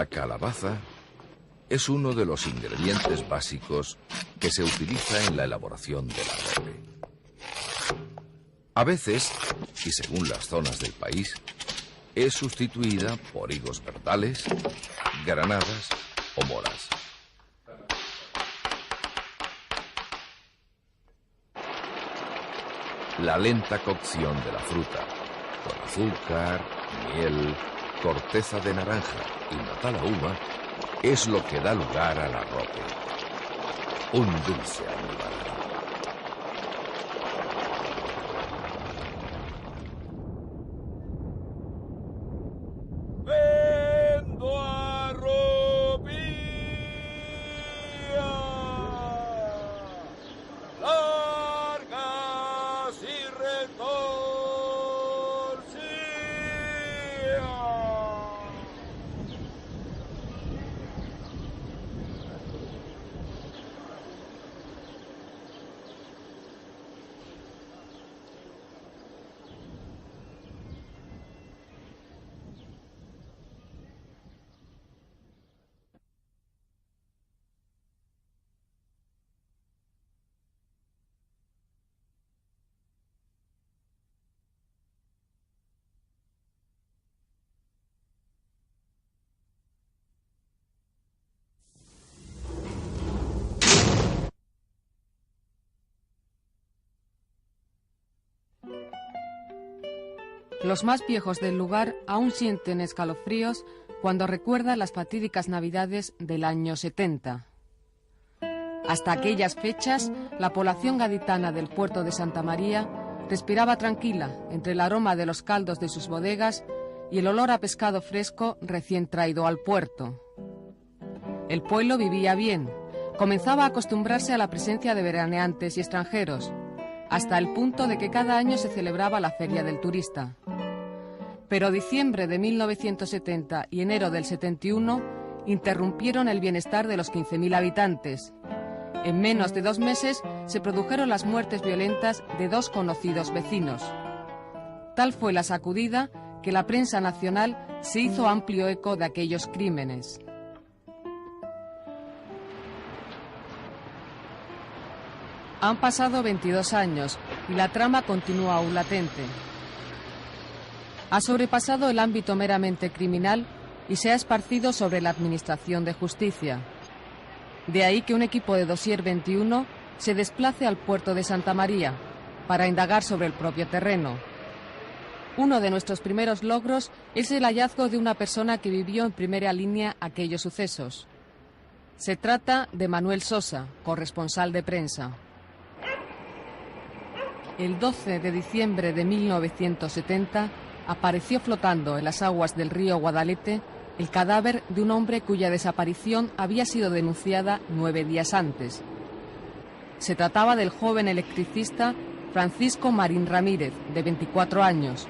La calabaza es uno de los ingredientes básicos que se utiliza en la elaboración del arrope. A veces, y según las zonas del país, es sustituida por higos verdales, granadas o moras. La lenta cocción de la fruta, con azúcar, miel, corteza de naranja y nata la uva, es lo que da lugar al arrope, un dulce almíbar. Los más viejos del lugar aún sienten escalofríos cuando recuerdan las fatídicas Navidades del año 70. Hasta aquellas fechas, la población gaditana del puerto de Santa María respiraba tranquila entre el aroma de los caldos de sus bodegas y el olor a pescado fresco recién traído al puerto. El pueblo vivía bien, comenzaba a acostumbrarse a la presencia de veraneantes y extranjeros, hasta el punto de que cada año se celebraba la Feria del Turista. Pero diciembre de 1970 y enero del 71 interrumpieron el bienestar de los 15.000 habitantes. En menos de 2 meses se produjeron las muertes violentas de 2 conocidos vecinos. Tal fue la sacudida que la prensa nacional se hizo amplio eco de aquellos crímenes. Han pasado 22 años y la trama continúa aún latente. Ha sobrepasado el ámbito meramente criminal y se ha esparcido sobre la administración de justicia. De ahí que un equipo de Dossier 21 se desplace al puerto de Santa María para indagar sobre el propio terreno. Uno de nuestros primeros logros es el hallazgo de una persona que vivió en primera línea aquellos sucesos. Se trata de Manuel Sosa, corresponsal de prensa. El 12 de diciembre de 1970 apareció flotando en las aguas del río Guadalete el cadáver de un hombre cuya desaparición había sido denunciada 9 días antes. Se trataba del joven electricista Francisco Marín Ramírez, de 24 años.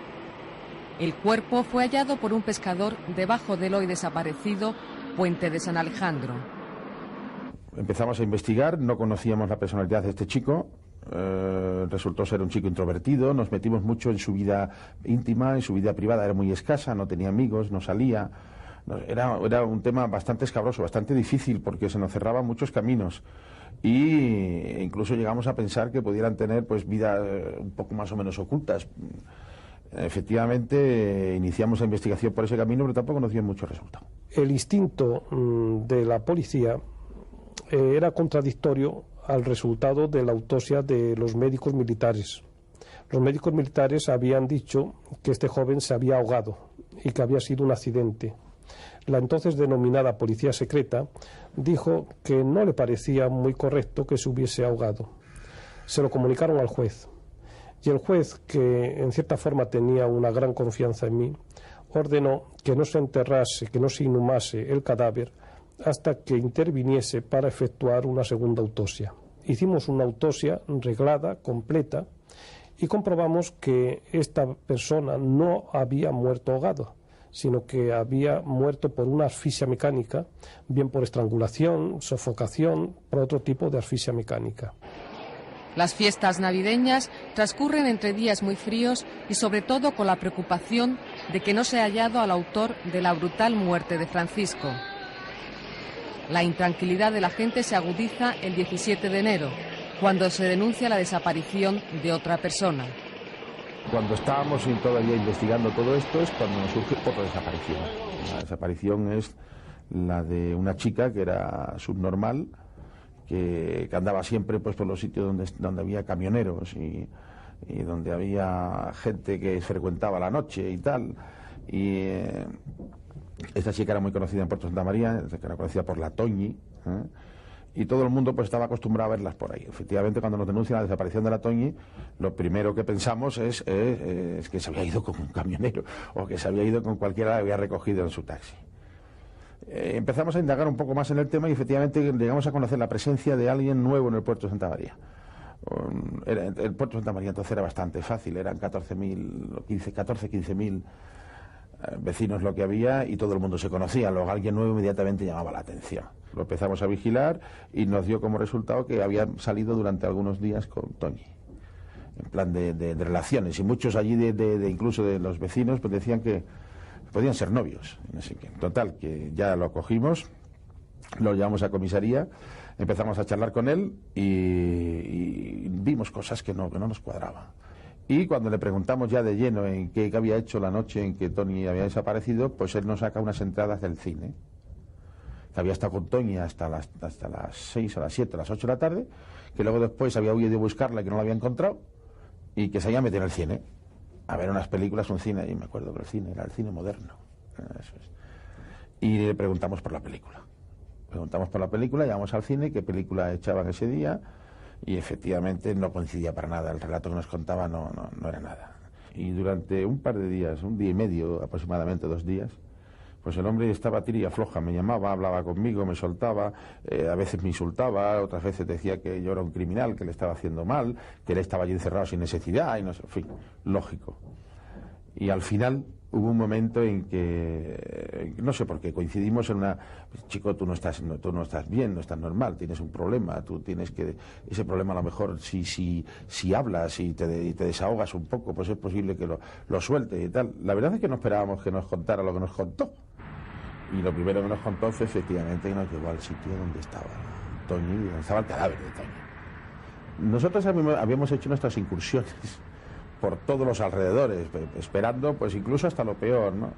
El cuerpo fue hallado por un pescador debajo del hoy desaparecido Puente de San Alejandro. Empezamos a investigar, no conocíamos la personalidad de este chico. Resultó ser un chico introvertido, nos metimos mucho en su vida íntima, en su vida privada, era muy escasa, no tenía amigos, no salía. Era un tema bastante escabroso, bastante difícil, porque se nos cerraban muchos caminos y incluso llegamos a pensar que pudieran tener pues vidas un poco más o menos ocultas. Efectivamente, iniciamos la investigación por ese camino, pero tampoco nos dio mucho resultado. El instinto de la policía era contradictorio al resultado de la autopsia de los médicos militares. Los médicos militares habían dicho que este joven se había ahogado y que había sido un accidente. La entonces denominada policía secreta dijo que no le parecía muy correcto que se hubiese ahogado. Se lo comunicaron al juez. Y el juez, que en cierta forma tenía una gran confianza en mí, ordenó que no se enterrase, que no se inhumase el cadáver hasta que interviniese para efectuar una segunda autopsia. Hicimos una autopsia reglada, completa, y comprobamos que esta persona no había muerto ahogado, sino que había muerto por una asfixia mecánica, bien por estrangulación, sofocación, por otro tipo de asfixia mecánica. Las fiestas navideñas transcurren entre días muy fríos y sobre todo con la preocupación de que no se ha hallado al autor de la brutal muerte de Francisco. La intranquilidad de la gente se agudiza el 17 de enero, cuando se denuncia la desaparición de otra persona. Cuando estábamos todavía investigando todo esto es cuando nos surge otra desaparición. La desaparición es la de una chica que era subnormal, que andaba siempre pues por los sitios donde había camioneros y donde había gente que frecuentaba la noche y tal. Y esta chica era muy conocida en Puerto Santa María, era conocida por la Toñi, y todo el mundo pues estaba acostumbrado a verlas por ahí. Efectivamente, cuando nos denuncian la desaparición de la Toñi, lo primero que pensamos es que se había ido con un camionero o que se había ido con cualquiera que había recogido en su taxi. Empezamos a indagar un poco más en el tema y efectivamente llegamos a conocer la presencia de alguien nuevo en el puerto de Santa María. El puerto de Santa María entonces era bastante fácil, eran 15.000 vecinos lo que había y todo el mundo se conocía. Luego alguien nuevo inmediatamente llamaba la atención. Lo empezamos a vigilar y nos dio como resultado que había salido durante algunos días con Toñi, en plan de relaciones, y muchos allí incluso de los vecinos pues decían que podían ser novios. Así que, total, que ya lo cogimos, lo llevamos a comisaría, empezamos a charlar con él y vimos cosas que no nos cuadraban. Y cuando le preguntamos ya de lleno en qué había hecho la noche en que Toñi había desaparecido, pues él nos saca unas entradas del cine, que había estado con Toñi hasta las 6, a las 7, a las 8 de la tarde, que luego después había huido a buscarla y que no la había encontrado, y que se había metido en el cine a ver unas películas, un cine, y me acuerdo que el cine era el cine moderno. Eso es. Y le preguntamos por la película. Llamamos al cine, qué película echaban ese día, y efectivamente no coincidía para nada. El relato que nos contaba no era nada. Y durante un par de días, un día y medio, aproximadamente 2 días, pues el hombre estaba tira y afloja, me llamaba, hablaba conmigo, me soltaba, a veces me insultaba, otras veces decía que yo era un criminal, que le estaba haciendo mal, que él estaba allí encerrado sin necesidad, y no sé, en fin, lógico. Y al final hubo un momento en que, no sé por qué, coincidimos en una... Chico, tú no estás bien, no estás normal, tienes un problema, tú tienes que... Ese problema a lo mejor, si hablas y te desahogas un poco, pues es posible que lo sueltes y tal. La verdad es que no esperábamos que nos contara lo que nos contó. Y lo primero que nos contó fue efectivamente que nos llevó al sitio donde estaba Toñi, donde estaba el cadáver de Toñi. Nosotros habíamos hecho nuestras incursiones por todos los alrededores, esperando pues incluso hasta lo peor, ¿no?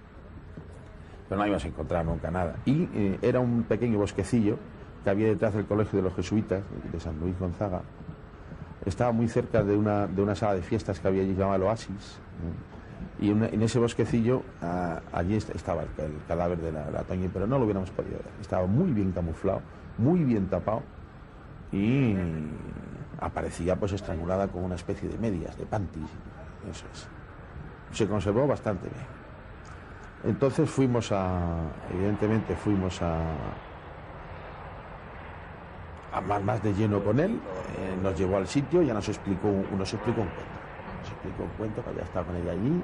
Pero no íbamos a encontrar nunca nada. Y era un pequeño bosquecillo que había detrás del colegio de los jesuitas de San Luis Gonzaga. Estaba muy cerca de una sala de fiestas que había allí llamada el Oasis, y en ese bosquecillo allí estaba el cadáver de la Toñi, pero no lo hubiéramos podido ver. Estaba muy bien camuflado, muy bien tapado, y aparecía pues estrangulada con una especie de medias, de panties. Eso es. Se conservó bastante bien. Entonces evidentemente fuimos a más de lleno con él, nos llevó al sitio, ya nos explicó un cuento que había estado con ella allí,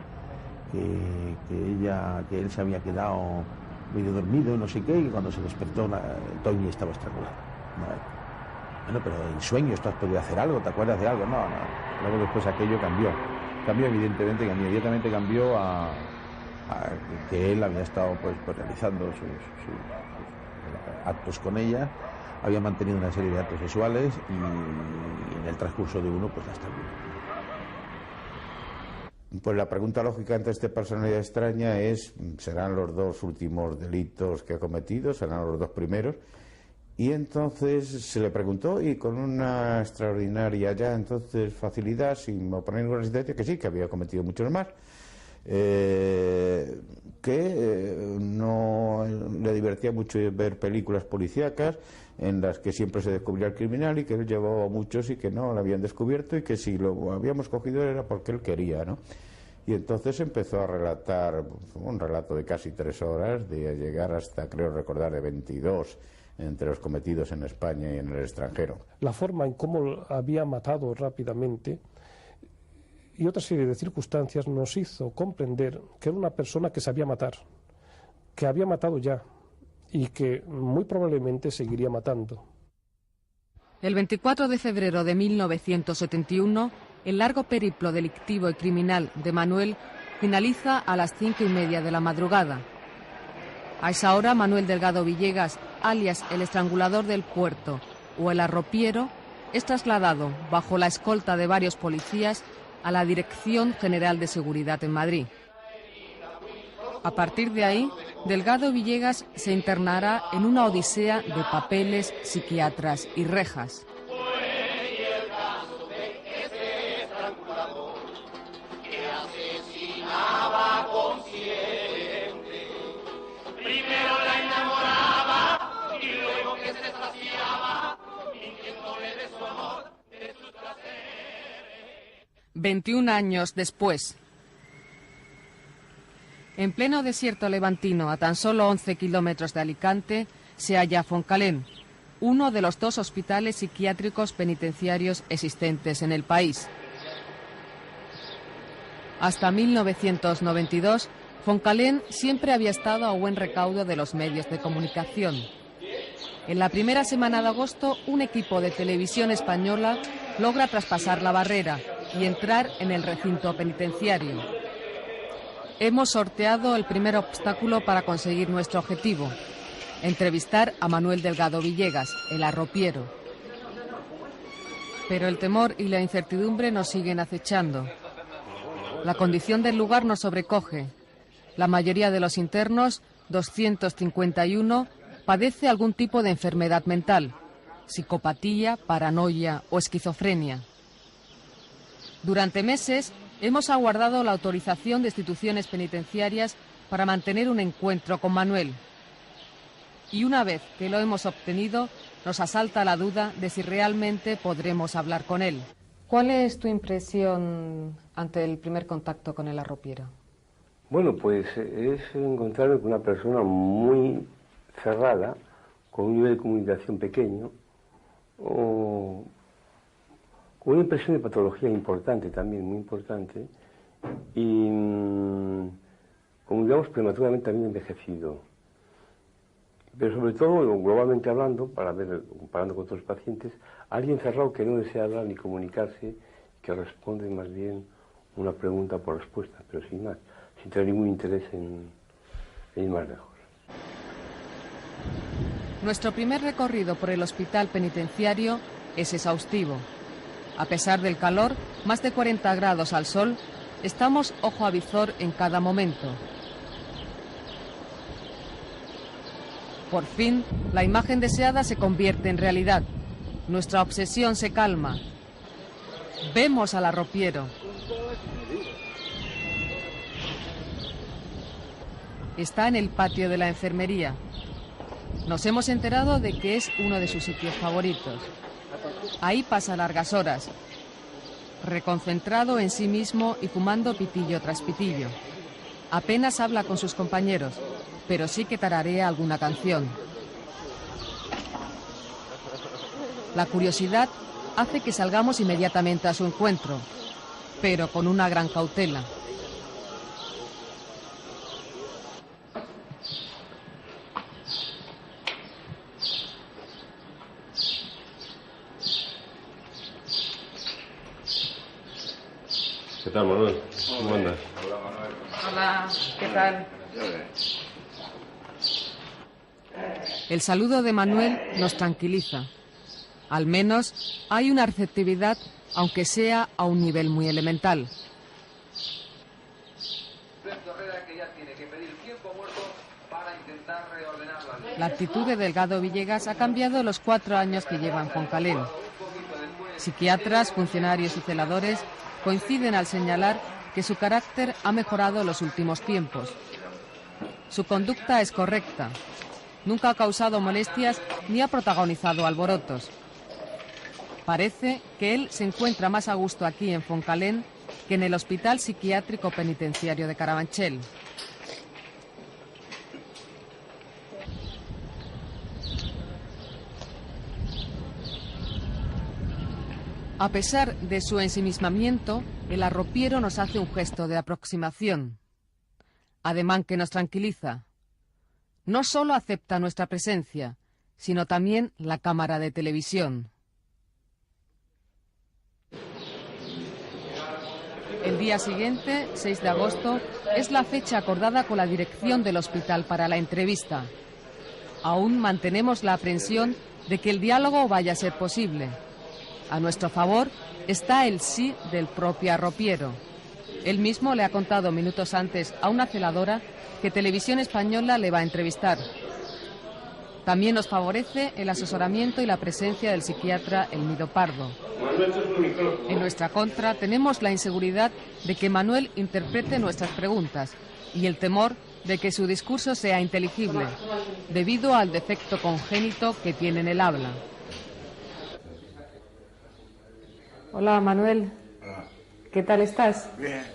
que él se había quedado medio dormido y no sé qué, y cuando se despertó Toñi estaba estrangulada. Bueno, pero en sueños tú has podido hacer algo, ¿te acuerdas de algo? No. Luego después aquello cambió, evidentemente, inmediatamente cambió a que él había estado pues realizando sus actos con ella, había mantenido una serie de actos sexuales y en el transcurso de uno pues ya está bien. Pues la pregunta lógica ante esta personalidad extraña es, ¿serán los 2 últimos delitos que ha cometido? ¿Serán los 2 primeros? Y entonces se le preguntó, y con una extraordinaria ya entonces facilidad, sin oponer ninguna resistencia, que sí, que había cometido muchos más, que no le divertía mucho ver películas policíacas en las que siempre se descubría el criminal, y que él llevaba a muchos y que no lo habían descubierto, y que si lo habíamos cogido era porque él quería, ¿no? Y entonces empezó a relatar un relato de casi 3 horas, de llegar hasta, creo recordar, de 22 entre los cometidos en España y en el extranjero. La forma en cómo había matado rápidamente y otra serie de circunstancias nos hizo comprender que era una persona que sabía matar, que había matado ya y que muy probablemente seguiría matando. El 24 de febrero de 1971, el largo periplo delictivo y criminal de Manuel finaliza a las 5:30 de la madrugada. A esa hora, Manuel Delgado Villegas, alias el estrangulador del puerto o el arropiero, es trasladado, bajo la escolta de varios policías, a la Dirección General de Seguridad en Madrid. A partir de ahí, Delgado Villegas se internará en una odisea de papeles, psiquiatras y rejas. Primero la enamoraba y luego que se saciaba, mintiéndole de su amor, de sus placeres. 21 años después. En pleno desierto levantino, a tan solo 11 kilómetros de Alicante, se halla Foncalén, uno de los 2 hospitales psiquiátricos penitenciarios existentes en el país. Hasta 1992, Foncalén siempre había estado a buen recaudo de los medios de comunicación. En la primera semana de agosto, un equipo de televisión española logra traspasar la barrera y entrar en el recinto penitenciario. Hemos sorteado el primer obstáculo para conseguir nuestro objetivo: entrevistar a Manuel Delgado Villegas, el arropiero. Pero el temor y la incertidumbre nos siguen acechando. La condición del lugar nos sobrecoge. La mayoría de los internos, 251, padece algún tipo de enfermedad mental, psicopatía, paranoia o esquizofrenia. Durante meses hemos aguardado la autorización de instituciones penitenciarias para mantener un encuentro con Manuel. Y una vez que lo hemos obtenido, nos asalta la duda de si realmente podremos hablar con él. ¿Cuál es tu impresión ante el primer contacto con el arropiero? Bueno, pues es encontrarme con una persona muy cerrada, con un nivel de comunicación pequeño, o con una impresión de patología importante también, muy importante, y como digamos prematuramente también envejecido. Pero sobre todo, globalmente hablando, comparando con otros pacientes, alguien cerrado que no desea hablar ni comunicarse, que responde más bien una pregunta por respuesta, pero sin más, sin tener ningún interés en ir más lejos. Nuestro primer recorrido por el hospital penitenciario es exhaustivo. A pesar del calor, más de 40 grados al sol, estamos ojo a visor en cada momento. Por fin, la imagen deseada se convierte en realidad. Nuestra obsesión se calma. Vemos al arropiero. Está en el patio de la enfermería. Nos hemos enterado de que es uno de sus sitios favoritos. Ahí pasa largas horas, reconcentrado en sí mismo y fumando pitillo tras pitillo. Apenas habla con sus compañeros, pero sí que tararea alguna canción. La curiosidad hace que salgamos inmediatamente a su encuentro, pero con una gran cautela. ¿Qué tal, Manuel? ¿Cómo andas? Hola, Manuel. Hola, ¿qué tal? El saludo de Manuel nos tranquiliza. Al menos hay una receptividad, aunque sea a un nivel muy elemental. La actitud de Delgado Villegas ha cambiado los 4 años que lleva en Foncalén. Psiquiatras, funcionarios y celadores coinciden al señalar que su carácter ha mejorado en los últimos tiempos. Su conducta es correcta. Nunca ha causado molestias ni ha protagonizado alborotos. Parece que él se encuentra más a gusto aquí en Foncalén que en el Hospital Psiquiátrico Penitenciario de Carabanchel. A pesar de su ensimismamiento, el arropiero nos hace un gesto de aproximación. Ademán que nos tranquiliza. No solo acepta nuestra presencia, sino también la cámara de televisión. El día siguiente, 6 de agosto, es la fecha acordada con la dirección del hospital para la entrevista. Aún mantenemos la aprensión de que el diálogo vaya a ser posible. A nuestro favor está el sí del propio arropiero. Él mismo le ha contado minutos antes a una celadora que Televisión Española le va a entrevistar. También nos favorece el asesoramiento y la presencia del psiquiatra Elmido Pardo. En nuestra contra tenemos la inseguridad de que Manuel interprete nuestras preguntas y el temor de que su discurso sea inteligible, debido al defecto congénito que tiene en el habla. Hola, Manuel. ¿Qué tal estás? Bien.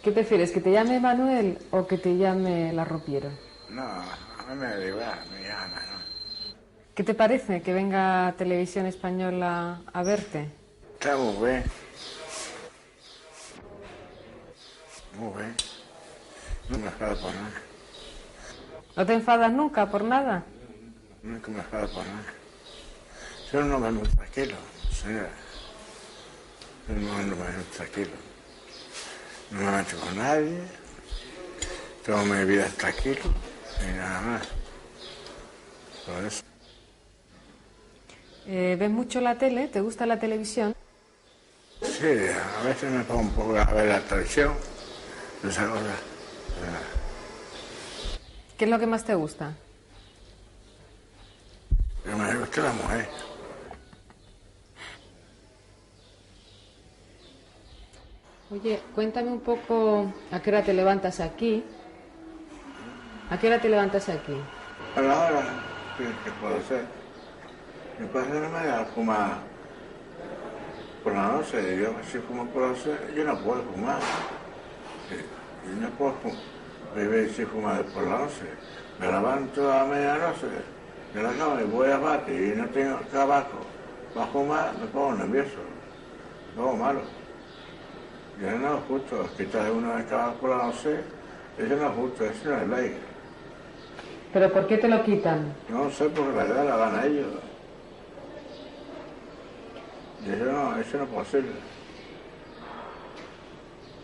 ¿Qué prefieres, que te llame Manuel o que te llame el arropiero? No, a mí me da igual, me llama, ¿no? ¿Qué te parece que venga Televisión Española a verte? Está muy bien. Muy bien. No me enfado por nada. ¿No te enfadas nunca por nada? Nunca me enfado por nada. Soy un hombre muy tranquilo, señora. Soy un hombre muy tranquilo. No me meto con nadie. Toda mi vida es tranquilo y nada más. Por eso. ¿Ves mucho la tele? ¿Te gusta la televisión? Sí, a veces me pongo un poco a ver la televisión. Esa cosa. ¿Qué es lo que más te gusta? Que me gusta la mujer. Oye, cuéntame un poco a qué hora te levantas aquí. ¿A qué hora te levantas aquí? A la hora, ¿qué puedo hacer? Mi padre no me da fumar por la noche. Yo, si fumo por la noche, yo no puedo fumar. Yo no puedo beber si fumar por la noche. Me levanto a medianoche de la cama y voy a bate y no tengo tabaco. Para fumar me pongo nervioso. Me pongo malo. Y eso no es justo. Quitar uno de tabaco por la noche, eso no es justo, eso no es ley. ¿Pero por qué te lo quitan? No sé, porque la da la gana a ellos. Y eso no es posible.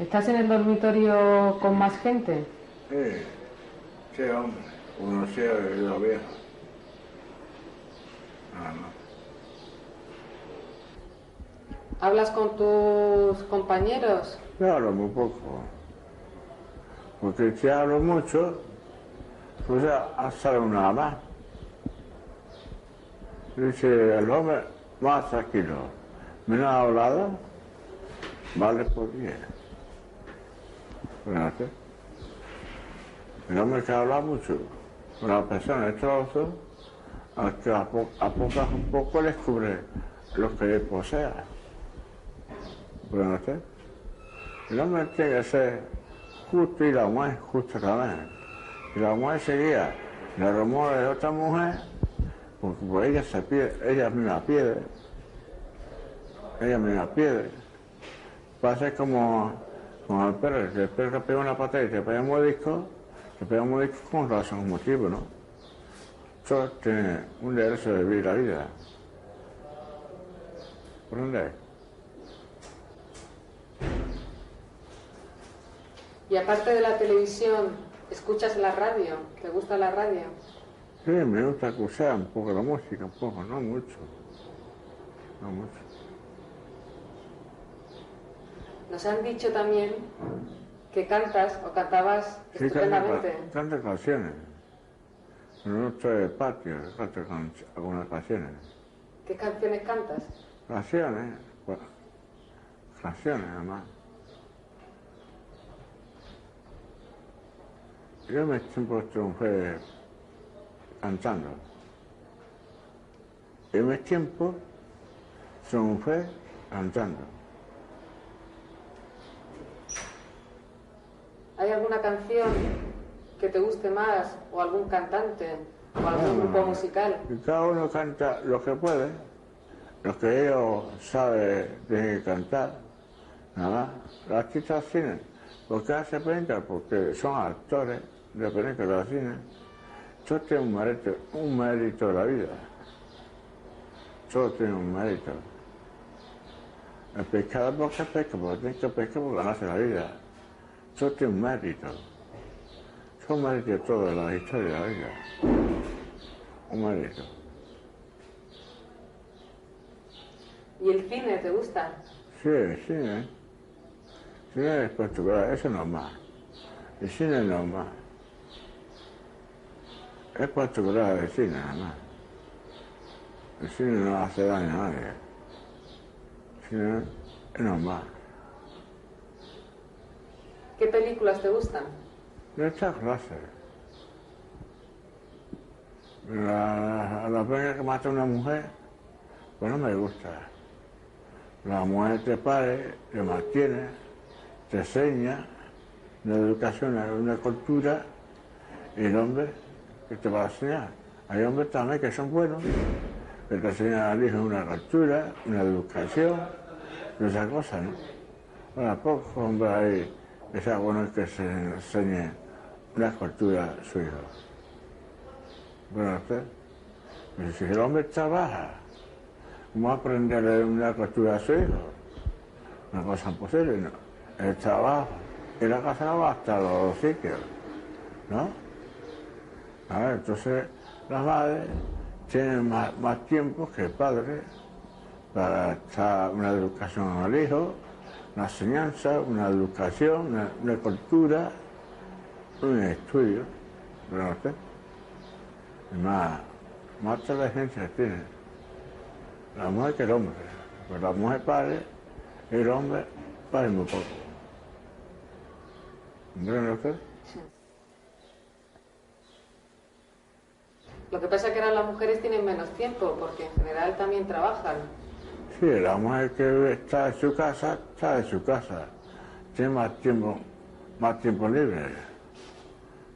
¿Estás en el dormitorio con más gente? Sí, hombre. Uno ciego y dos viejos. Nada más. ¿Hablas con tus compañeros? Yo hablo muy poco. Porque si hablo mucho, pues ya sale una más. Dice el hombre más tranquilo. Menos hablado, vale por 10. Fíjate. El hombre que habla mucho, una persona es trozo, hasta a poco descubre lo que posea. Fíjate. El hombre tiene que ser justo y la mujer justa también. Y la mujer seguía la rumores de otra mujer, porque pues ella se pierde, ella misma pierde. Pasa como el perro que pega una patada y te pega un mordisco con razón, con motivo, ¿no? Todos tienen un derecho de vivir la vida. ¿Por dónde? Y aparte de la televisión, ¿escuchas la radio? ¿Te gusta la radio? Sí, me gusta escuchar un poco la música, un poco, no mucho. No mucho. Nos han dicho también que cantas o cantabas Sí, estupendamente. canto canciones. En nuestro patio canto algunas canciones. ¿Qué canciones cantas? Canciones, pues, canciones además. Yo me siempre triunfé cantando. En mi tiempo triunfé cantando. ¿Hay alguna canción que te guste más, o algún cantante, o algún grupo musical? Y cada uno canta lo que puede, lo que ellos saben de cantar, nada más. Los artistas de cine, ¿por qué hace películas? Porque son actores de películas de cine. Todo tiene un mérito de la vida. Todo tiene un mérito. El pescador porque tiene que pescar porque ganarse la vida. Eso tiene un mérito. Son méritos todos de la historia de la vida. Un mérito. ¿Y el cine te gusta? Sí, el cine. El cine es particular, eso no es más. El cine no es más. Es particular el cine, nada más. El cine no hace daño a nadie. El cine es normal. ¿Qué películas te gustan? De esta clase. La pena que mata a una mujer, pues no me gusta. La mujer te pare, te mantiene, te enseña una educación, una cultura, y el hombre que te va a enseñar. Hay hombres también que son buenos, que te enseñan al hijo una cultura, una educación, esas cosas, ¿no? Bueno, pocos hombres hay que sea bueno que se enseñe una cultura a su hijo. Bueno, usted, si el hombre trabaja, ¿cómo aprenderle una cultura a su hijo? Una cosa imposible, ¿no? El trabajo y la casa no va hasta los sitios, ¿no? A ver, entonces las madres tienen más tiempo que el padre para echar una educación al hijo, una enseñanza, una educación, una cultura, un estudio, ¿verdad usted? Y más inteligencia tiene la mujer que el hombre. Pues la mujer pare y el hombre pare muy poco. ¿Verdad usted? Sí. Lo que pasa es que ahora las mujeres tienen menos tiempo, porque en general también trabajan. Sí, la mujer que está en su casa, está en su casa. Tiene más tiempo libre.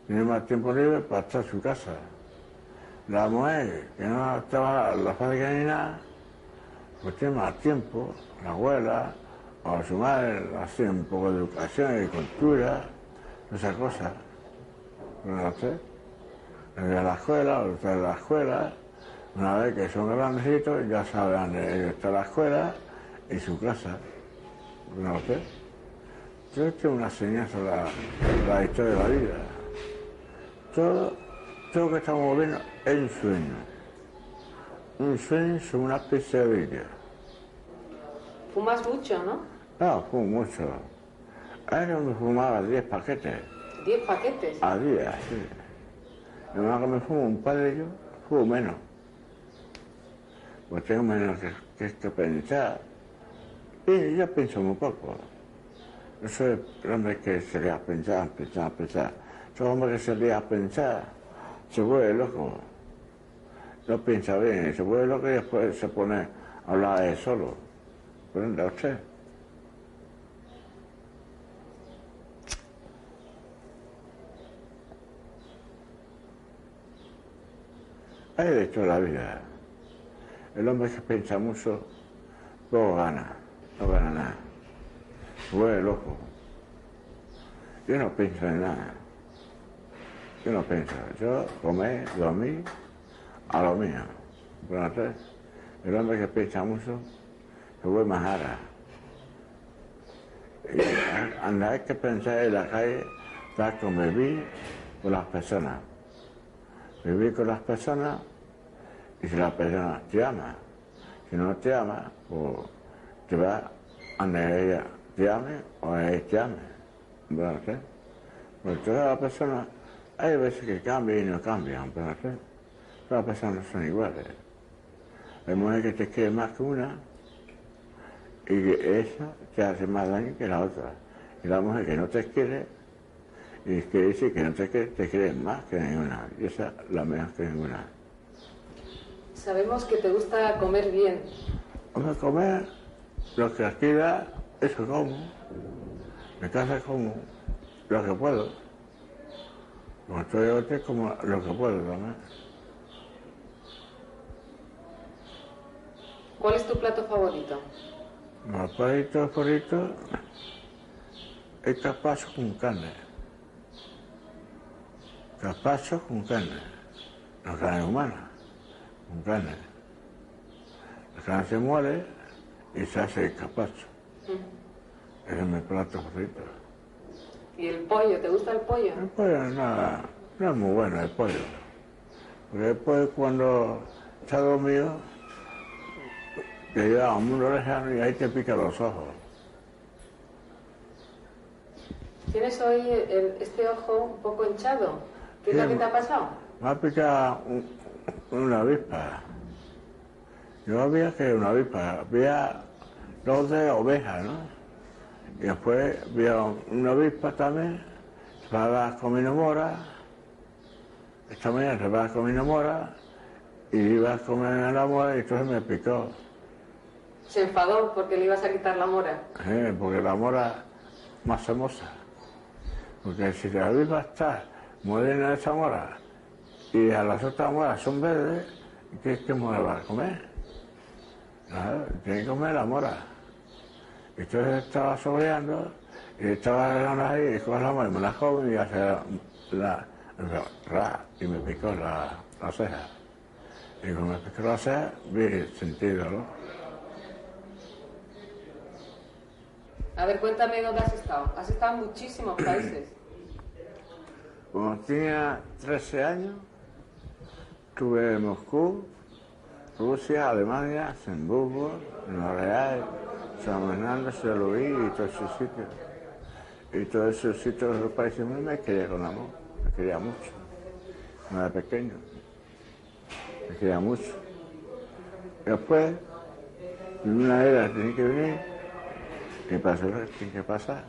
Tiene más tiempo libre para estar en su casa. La mujer que no trabaja en la fábrica ni nada, pues tiene más tiempo. La abuela o su madre hace un poco de educación y cultura, esas cosas. ¿No lo sé? De la escuela, o de la escuela, una vez que son grandecitos, ya saben dónde está la escuela y su casa. ¿No lo sé? Entonces tiene una enseñanza la historia de la vida. Todo lo que estamos viendo es un sueño. Un sueño sobre una pesadilla. Fumas mucho, ¿no? No, fumo mucho. Ahora me fumaba 10 paquetes. ¿10 paquetes? A día, sí. Además que me fumo un par de ellos, fumo menos. Pues tengo menos que pensar. Y yo pienso muy poco. Yo soy el hombre que se le a pensar. Soy el hombre que se le a pensar, se vuelve loco. No piensa bien, se vuelve loco y después se pone a hablar de él solo. ¿Prenda usted? Hay de hecho la vida. El hombre que piensa mucho, luego gana, no gana nada. Se vuelve loco. Yo no pienso en nada. Yo no pienso. Yo comer, dormir, a lo mío. Pero el hombre que piensa mucho, se vuelve más ara. Hay que pensar en la calle, para convivir con las personas. Vivir con las personas y si la persona te ama. Si no te ama, pues te va a donde ella te ame o él te ame. ¿Verdad? Porque todas las personas, hay veces que cambian y no cambian, ¿verdad? Todas las personas son iguales. Hay mujeres que te quieren más que una y que esa te hace más daño que la otra. Y la mujer que no te quiere, y que dice que no te quiere más que ninguna. Y esa es la mejor que ninguna. Sabemos que te gusta comer bien. Vamos a comer lo que aquí da, eso como. En casa como lo que puedo. Cuando estoy de hotel como lo que puedo también. ¿Cuál es tu plato favorito? Mi plato favorito es carpaccio con carne. Carpaccio con carne. No carne humana, con carne. La carne se muele y se hace el capacho. Ese es mi plato favorito. ¿Y el pollo? ¿Te gusta el pollo? El pollo no es muy bueno el pollo. Porque después cuando está dormido, te lleva a un mundo lejano y ahí te pica los ojos. ¿Tienes hoy este ojo un poco hinchado? ¿Qué es Sí, lo que te ha pasado? Me ha picado una avispa. Yo había que una avispa, había 2 de ovejas, ¿no? Y después había una avispa también, se va comiendo mora. Esta mañana se va comiendo mora y iba a comer la mora y entonces me picó. Se enfadó porque le ibas a quitar la mora. Porque la mora más hermosa. Porque si la avispa está morena de esa mora y a las otras moras son verdes, ¿qué mora va a comer? Nada, tiene que comer la mora. Entonces estaba soleando y estaba agarrando ahí y con la mora me la como y hace y me picó la ceja. Y cuando me picó la ceja, vi sentido, ¿no? A ver, cuéntame dónde has estado. Has estado en muchísimos países. Cuando tenía 13 años, estuve en Moscú, Rusia, Alemania, Hamburgo, Nueva York, San Fernando, Seluí y todos esos sitios. Y todos esos sitios de los países me quería con amor, me quería mucho. No era pequeño, me quería mucho. Y después, en una era tenía que venir, y pasó lo que tiene que pasar.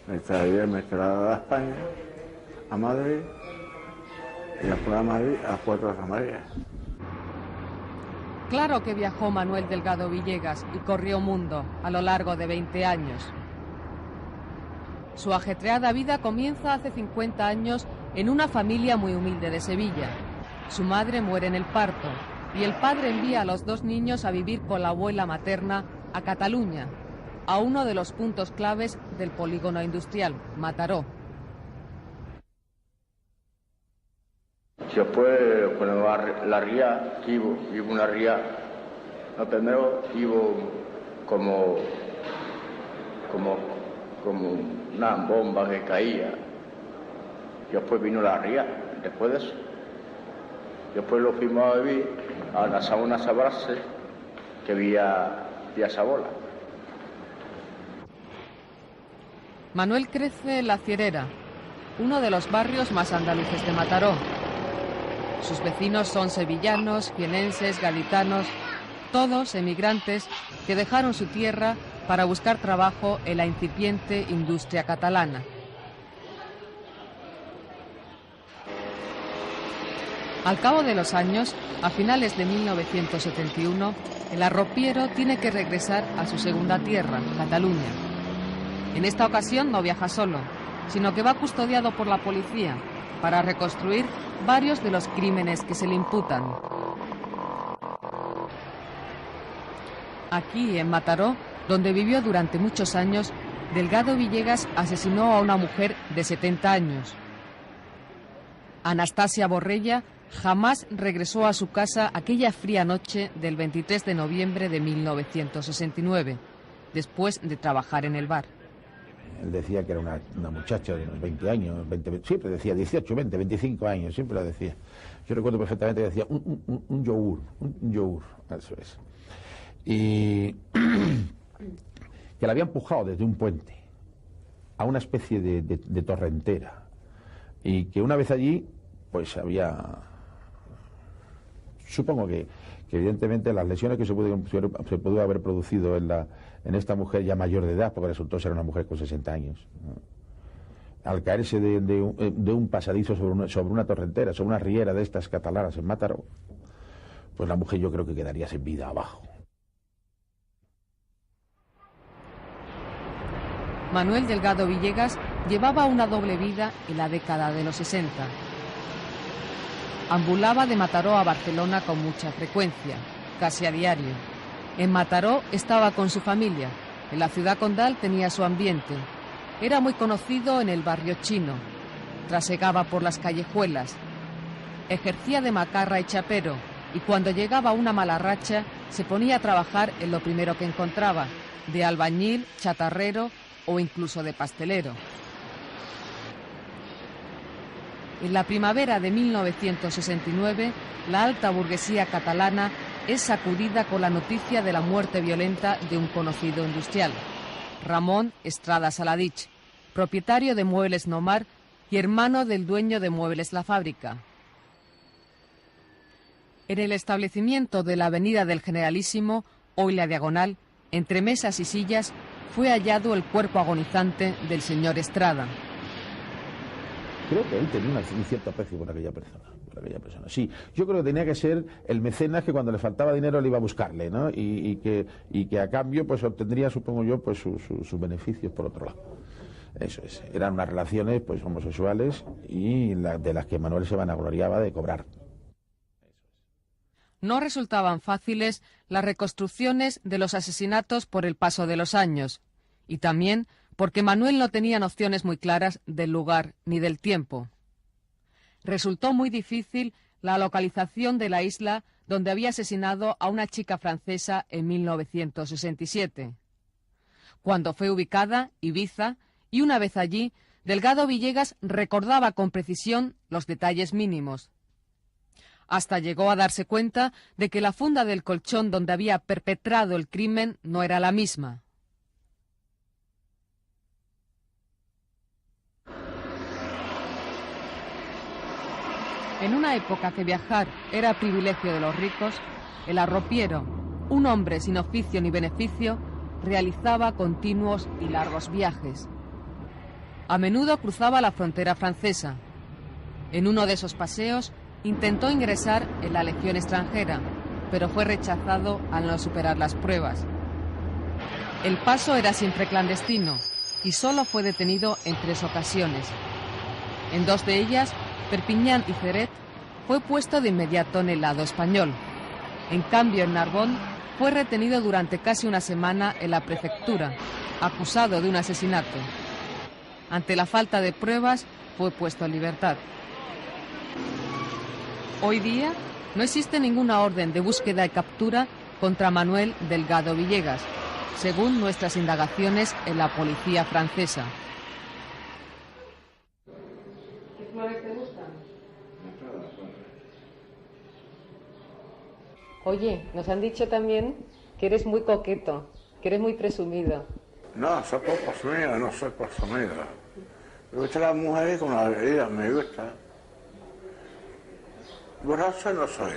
Me trasladé a España, a Madrid, y después a Madrid, a Puerto de María. Claro que viajó Manuel Delgado Villegas y corrió mundo a lo largo de 20 años. Su ajetreada vida comienza hace 50 años en una familia muy humilde de Sevilla. Su madre muere en el parto y el padre envía a los 2 niños a vivir con la abuela materna a Cataluña, a uno de los puntos claves del polígono industrial, Mataró. Después, cuando la ría, vivo una ría, lo primero vivo como una bomba que caía. Después vino la ría, después de eso. Después lo fuimos a vivir a la Sabona Sabrase, que vía Sabola. Manuel crece en La Cierera, uno de los barrios más andaluces de Mataró. Sus vecinos son sevillanos, jienenses, gaditanos, todos emigrantes que dejaron su tierra para buscar trabajo en la incipiente industria catalana. Al cabo de los años, a finales de 1971, el arropiero tiene que regresar a su segunda tierra, Cataluña. En esta ocasión no viaja solo, sino que va custodiado por la policía para reconstruir varios de los crímenes que se le imputan. Aquí, en Mataró, donde vivió durante muchos años, Delgado Villegas asesinó a una mujer de 70 años. Anastasia Borrella jamás regresó a su casa aquella fría noche del 23 de noviembre de 1969, después de trabajar en el bar. Él decía que era una muchacha de unos 20 años, siempre decía 18, 20, 25 años, siempre lo decía. Yo recuerdo perfectamente que decía un yogur, eso es. Y que la había empujado desde un puente a una especie de torrentera. Y que una vez allí, pues había... Supongo que evidentemente las lesiones que se pudo haber producido en esta mujer ya mayor de edad, porque resultó ser una mujer con 60 años, ¿no? Al caerse de un pasadizo sobre una torrentera, sobre una riera de estas catalanas en Mataró, pues la mujer yo creo que quedaría sin vida abajo. Manuel Delgado Villegas llevaba una doble vida en la década de los 60. Ambulaba de Mataró a Barcelona con mucha frecuencia, casi a diario. En Mataró estaba con su familia, en la ciudad condal tenía su ambiente. Era muy conocido en el barrio chino, trasegaba por las callejuelas, ejercía de macarra y chapero y cuando llegaba una mala racha se ponía a trabajar en lo primero que encontraba, de albañil, chatarrero o incluso de pastelero. En la primavera de 1969, la alta burguesía catalana es sacudida con la noticia de la muerte violenta de un conocido industrial, Ramón Estrada Saladich, propietario de Muebles Nomar y hermano del dueño de Muebles La Fábrica. En el establecimiento de la avenida del Generalísimo, hoy la Diagonal, entre mesas y sillas, fue hallado el cuerpo agonizante del señor Estrada. Creo que él tenía un cierto aprecio por aquella persona. Sí, yo creo que tenía que ser el mecenas que cuando le faltaba dinero le iba a buscarle, ¿no? Y que a cambio pues obtendría, supongo yo, pues sus beneficios por otro lado. Eso es. Eran unas relaciones pues homosexuales y de las que Manuel se vanagloriaba de cobrar. No resultaban fáciles las reconstrucciones de los asesinatos por el paso de los años, y también porque Manuel no tenía nociones muy claras del lugar ni del tiempo. Resultó muy difícil la localización de la isla donde había asesinado a una chica francesa en 1967. Cuando fue ubicada, Ibiza, y una vez allí, Delgado Villegas recordaba con precisión los detalles mínimos. Hasta llegó a darse cuenta de que la funda del colchón donde había perpetrado el crimen no era la misma. En una época que viajar era privilegio de los ricos, el arropiero, un hombre sin oficio ni beneficio, realizaba continuos y largos viajes. A menudo cruzaba la frontera francesa. En uno de esos paseos intentó ingresar en la Legión extranjera, pero fue rechazado al no superar las pruebas. El paso era siempre clandestino y solo fue detenido en 3 ocasiones. En 2 de ellas, Perpiñán y Ceret, fue puesto de inmediato en el lado español. En cambio, en Narbonne fue retenido durante casi una semana en la prefectura, acusado de un asesinato. Ante la falta de pruebas, fue puesto en libertad. Hoy día no existe ninguna orden de búsqueda y captura contra Manuel Delgado Villegas, según nuestras indagaciones en la policía francesa. ¿Qué flores te gustan? Oye, nos han dicho también que eres muy coqueto, que eres muy presumido. No, soy por presumido, no soy presumido. Me gusta la mujer con la bebida, me gusta. Borracho no soy.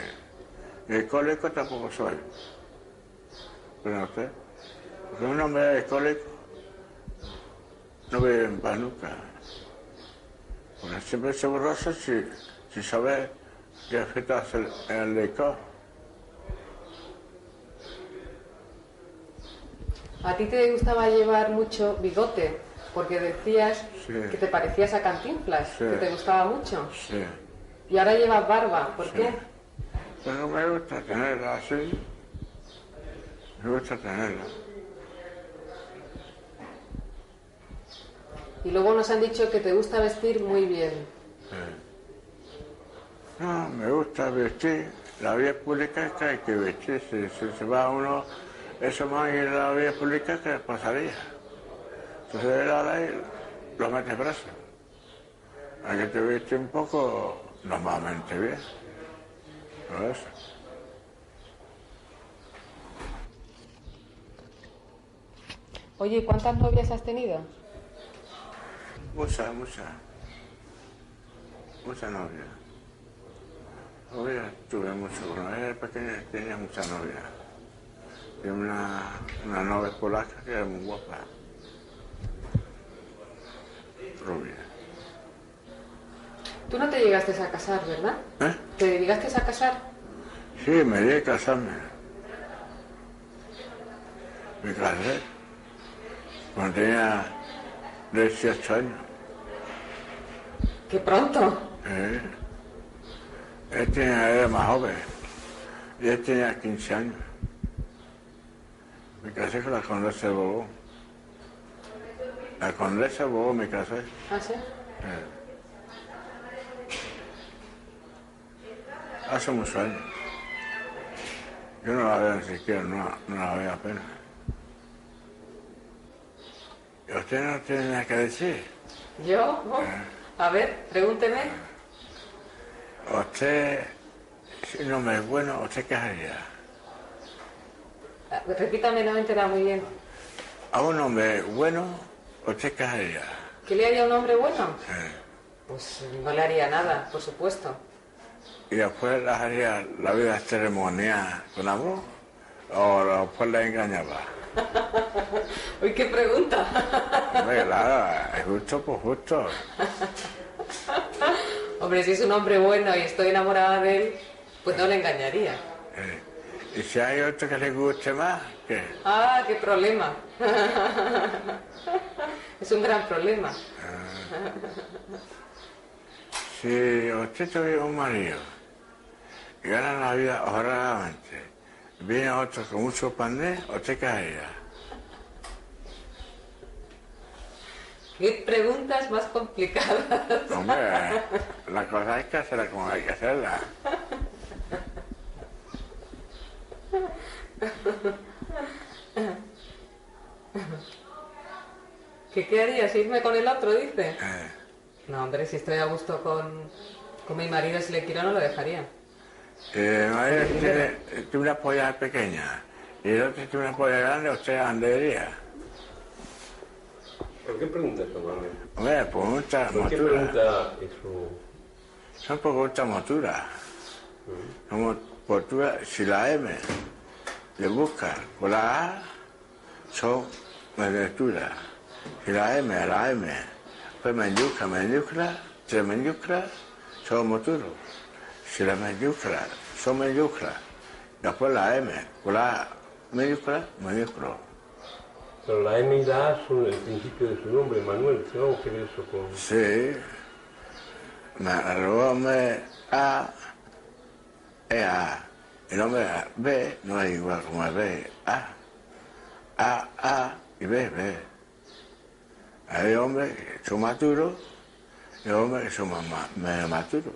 Y alcohólico tampoco soy. Pero no sé. Porque un hombre alcohólico no vive en paz nunca. Porque siempre se borracho si sabe que afecta el licor. A ti te gustaba llevar mucho bigote, porque decías que te parecías a Cantinflas, que te gustaba mucho. Sí. Y ahora llevas barba, ¿por qué? Pues no me gusta tenerla así. Me gusta tenerla. Y luego nos han dicho que te gusta vestir muy bien. No, me gusta vestir. La vía pública es que hay que vestir. Si se va uno, eso más en la vía pública que pasaría. Si se ve la ley, lo metes preso. Hay que te vestir un poco normalmente bien. Pero eso. Oye, ¿cuántas novias has tenido? Muchas novias. Novias tuve mucho. Cuando era pequeña tenía muchas novias. Tenía una novia polaca que era muy guapa. Rubia. Tú no te llegaste a casar, ¿verdad? ¿Eh? ¿Te llegaste a casar? Sí, me llegué a casarme. Me casé cuando tenía 18 años. ¡Qué pronto! Él era más joven y él tenía 15 años. Me casé con la condesa de Bobó. La condesa de Bobó me casé. ¿Ah, sí? Hace muchos años. Yo no la veo ni siquiera, no la veo apenas. ¿Y usted no tiene nada que decir? ¿Yo? A ver, pregúnteme. Usted, si un hombre es bueno, ¿usted qué haría? Repítame, no me he enterado muy bien. A un hombre bueno, ¿usted qué haría? ¿Qué le haría a un hombre bueno? Pues no le haría nada, por supuesto. ¿Y después le haría la vida ceremonial con amor? ¿O después le engañaba? Uy, qué pregunta. Hombre, claro, es justo por justo. Hombre, si es un hombre bueno y estoy enamorada de él, pues no le engañaría. ¿Y si hay otro que le guste más? ¿Qué? Ah, qué problema. Es un gran problema. Si usted tuviera un marido y gana la vida honradamente, viene otro con mucho pané, ¿usted qué haría? ¿Qué preguntas más complicadas? Hombre, la cosa hay que hacerla como hay que hacerla. ¿Qué harías? ¿Irme con el otro, dice? No, hombre, si estoy a gusto con mi marido, si le quiero, no lo dejaría. Mi marido tiene una polla pequeña y el otro tiene una polla grande, ¿usted andaría? ¿Por qué preguntas eso, Manuel? Hombre, pregunta ¿Por qué motura. pregunta eso? Son preguntas moturas. Como motura, si la M le busca con la A, son mayúsculas. Si la M a la M, pues mayúscula, tres mayúsculas, son moturos. Si las mayúsculas son mayúsculas, después la M con la A mayúscula. Pero la M y la A son el principio de su nombre, Manuel. ¿Qué vamos a querer eso con...? Sí. Luego me A es A. El nombre B no es igual como el B. A y B. Hay hombres que son maturos y hombres que son menos maturos.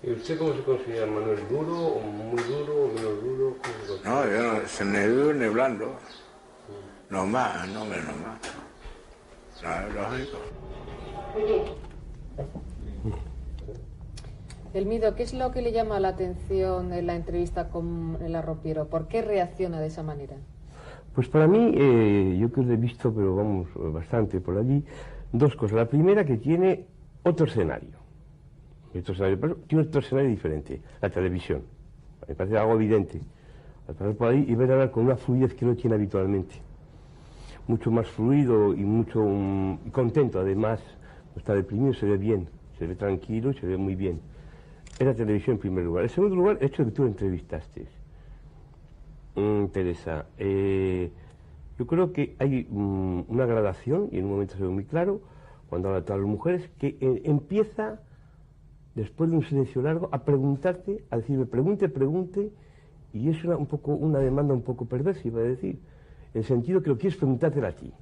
¿Y usted cómo se considera, Manuel? ¿Duro o muy duro o menos duro? No, yo no soy ni duro ni blando. Normal, no menos normal. No, es lógico. Elmido, ¿qué es lo que le llama la atención en la entrevista con el arropiero? ¿Por qué reacciona de esa manera? Pues para mí, yo que os he visto, pero vamos, bastante por allí, dos cosas. La primera, que tiene otro escenario. Pero tiene otro escenario diferente, la televisión. Me parece algo evidente. Al pasar por ahí y ver hablar con una fluidez que no tiene habitualmente. Mucho más fluido y mucho contento, además. No está deprimido, se ve bien, se ve tranquilo y se ve muy bien. Es la televisión en primer lugar. En segundo lugar, el hecho de que tú lo entrevistaste. Teresa, yo creo que hay una gradación, y en un momento se ve muy claro, cuando habla de todas las mujeres, que empieza, después de un silencio largo, a preguntarte, a decirme, pregunte, y es una demanda un poco perversa, iba a decir, en el sentido que lo quieres preguntártela a ti,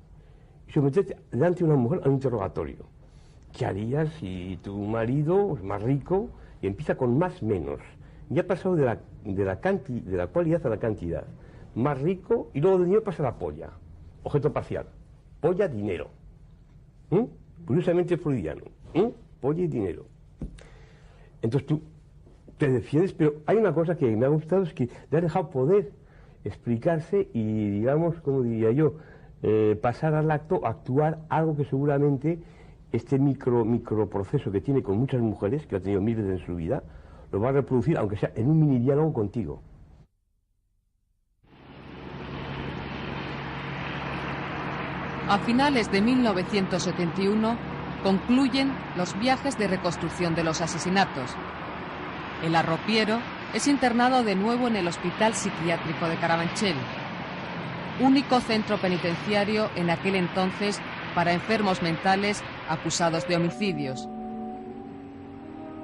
y someterte delante de una mujer a un interrogatorio. ¿Qué harías si tu marido es más rico? Y empieza con más menos. Ya ha pasado de la cualidad a la cantidad. Más rico, y luego de dinero pasa a la polla. Objeto parcial. Polla, dinero. Curiosamente freudiano. Polla y dinero. Entonces tú te defiendes, pero hay una cosa que me ha gustado, es que le has dejado poder explicarse y, digamos, como diría yo, pasar al acto, actuar algo que seguramente este microproceso que tiene con muchas mujeres, que ha tenido miles en su vida, lo va a reproducir, aunque sea en un mini diálogo contigo. A finales de 1971 concluyen los viajes de reconstrucción de los asesinatos. El arropiero es internado de nuevo en el Hospital Psiquiátrico de Carabanchel, único centro penitenciario en aquel entonces para enfermos mentales acusados de homicidios.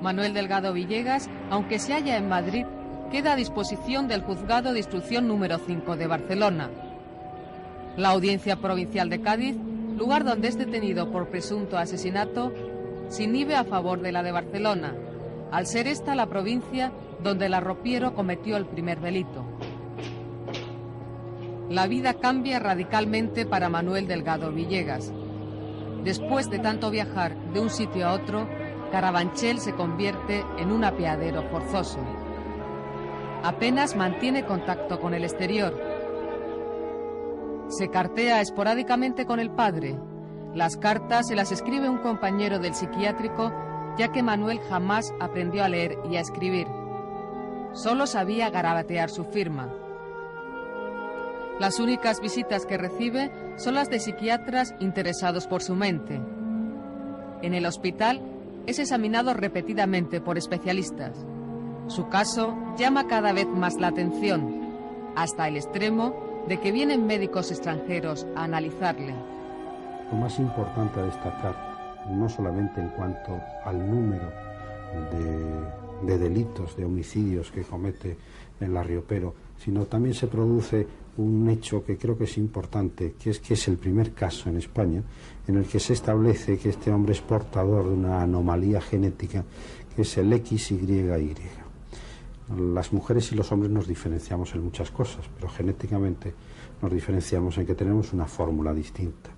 Manuel Delgado Villegas, aunque se halla en Madrid, queda a disposición del Juzgado de Instrucción número 5 de Barcelona. La Audiencia Provincial de Cádiz, lugar donde es detenido por presunto asesinato, se inhibe a favor de la de Barcelona, al ser esta la provincia donde el arropiero cometió el primer delito. la vida cambia radicalmente para Manuel Delgado Villegas. Después de tanto viajar de un sitio a otro, Carabanchel se convierte en un apeadero forzoso. Apenas mantiene contacto con el exterior. Se cartea esporádicamente con el padre. Las cartas se las escribe un compañero del psiquiátrico, ya que Manuel jamás aprendió a leer y a escribir. Solo sabía garabatear su firma. Las únicas visitas que recibe son las de psiquiatras interesados por su mente. En el hospital es examinado repetidamente por especialistas. Su caso llama cada vez más la atención, hasta el extremo de que vienen médicos extranjeros a analizarle. Lo más importante a destacar, no solamente en cuanto al número de delitos, de homicidios que comete en La Riopero, sino también se produce un hecho que creo que es importante, que es el primer caso en España en el que se establece que este hombre es portador de una anomalía genética, que es el XYY. Las mujeres y los hombres nos diferenciamos en muchas cosas, pero genéticamente nos diferenciamos en que tenemos una fórmula distinta.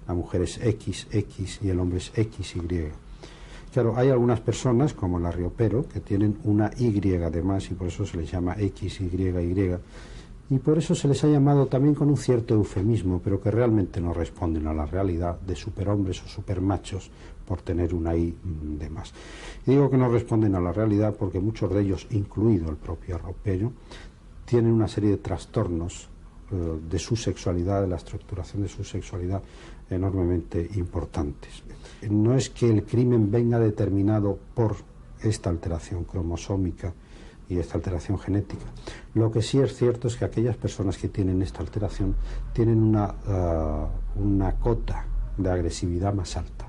La mujer es XX y el hombre es XY. Claro, hay algunas personas, como La Riopero, que tienen una Y de más y por eso se les llama XYY, y por eso se les ha llamado también con un cierto eufemismo, pero que realmente no responden a la realidad de superhombres o supermachos por tener una Y de más. Y digo que no responden a la realidad porque muchos de ellos, incluido el propio Riopero, tienen una serie de trastornos de su sexualidad, de la estructuración de su sexualidad, enormemente importantes. No es que el crimen venga determinado por esta alteración cromosómica y esta alteración genética. Lo que sí es cierto es que aquellas personas que tienen esta alteración tienen una cota de agresividad más alta.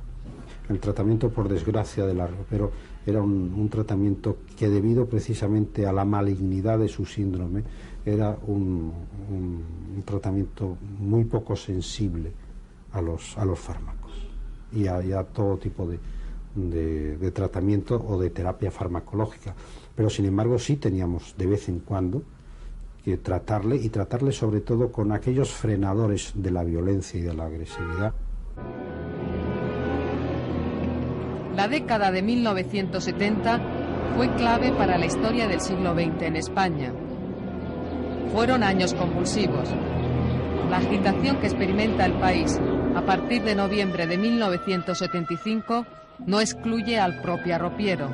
El tratamiento, por desgracia, de La Riopero era un tratamiento que, debido precisamente a la malignidad de su síndrome, era un tratamiento muy poco sensible a los fármacos y a todo tipo de tratamiento o de terapia farmacológica. Pero sin embargo sí teníamos de vez en cuando que tratarle, y tratarle sobre todo con aquellos frenadores de la violencia y de la agresividad. La década de 1970 fue clave para la historia del siglo XX en España. Fueron años convulsivos. La agitación que experimenta el país a partir de noviembre de 1975 no excluye al propio Riopero.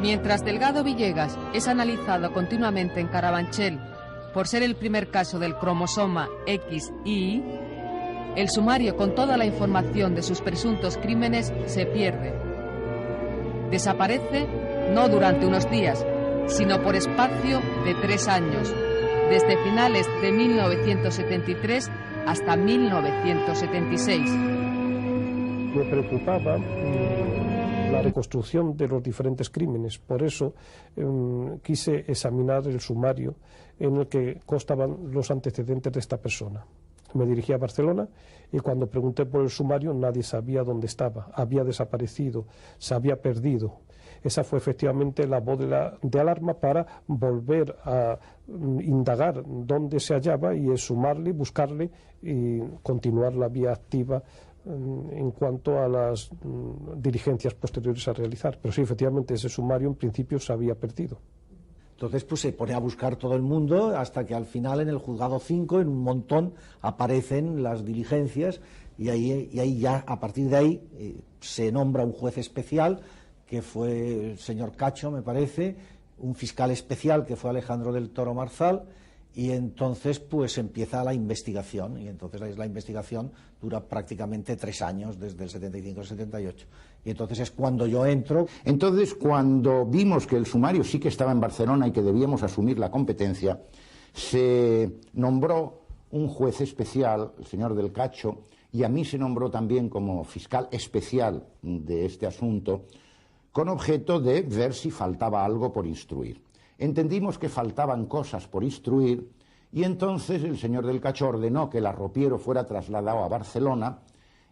Mientras Delgado Villegas es analizado continuamente en Carabanchel por ser el primer caso del cromosoma XY, el sumario con toda la información de sus presuntos crímenes se pierde. Desaparece no durante unos días, sino por espacio de 3 años, desde finales de 1973 hasta 1976. Me preocupaba la reconstrucción de los diferentes crímenes, por eso quise examinar el sumario en el que constaban los antecedentes de esta persona. Me dirigí a Barcelona y cuando pregunté por el sumario nadie sabía dónde estaba, había desaparecido, se había perdido. Esa fue efectivamente la voz de alarma para volver a indagar dónde se hallaba y sumarle, buscarle y continuar la vía activa en cuanto a las diligencias posteriores a realizar. Pero sí, efectivamente, ese sumario en principio se había perdido. Entonces pues se pone a buscar todo el mundo hasta que al final en el juzgado 5 en un montón aparecen las diligencias y ahí ya a partir de ahí se nombra un juez especial que fue el señor Cacho, me parece, un fiscal especial que fue Alejandro del Toro Marzal, y entonces pues empieza la investigación, y entonces la investigación dura prácticamente 3 años, desde el 75 al 78, y entonces es cuando yo entro. Entonces, cuando vimos que el sumario sí que estaba en Barcelona y que debíamos asumir la competencia, se nombró un juez especial, el señor del Cacho, y a mí se nombró también como fiscal especial de este asunto, con objeto de ver si faltaba algo por instruir. Entendimos que faltaban cosas por instruir y entonces el señor del Cacho ordenó que el Riopero fuera trasladado a Barcelona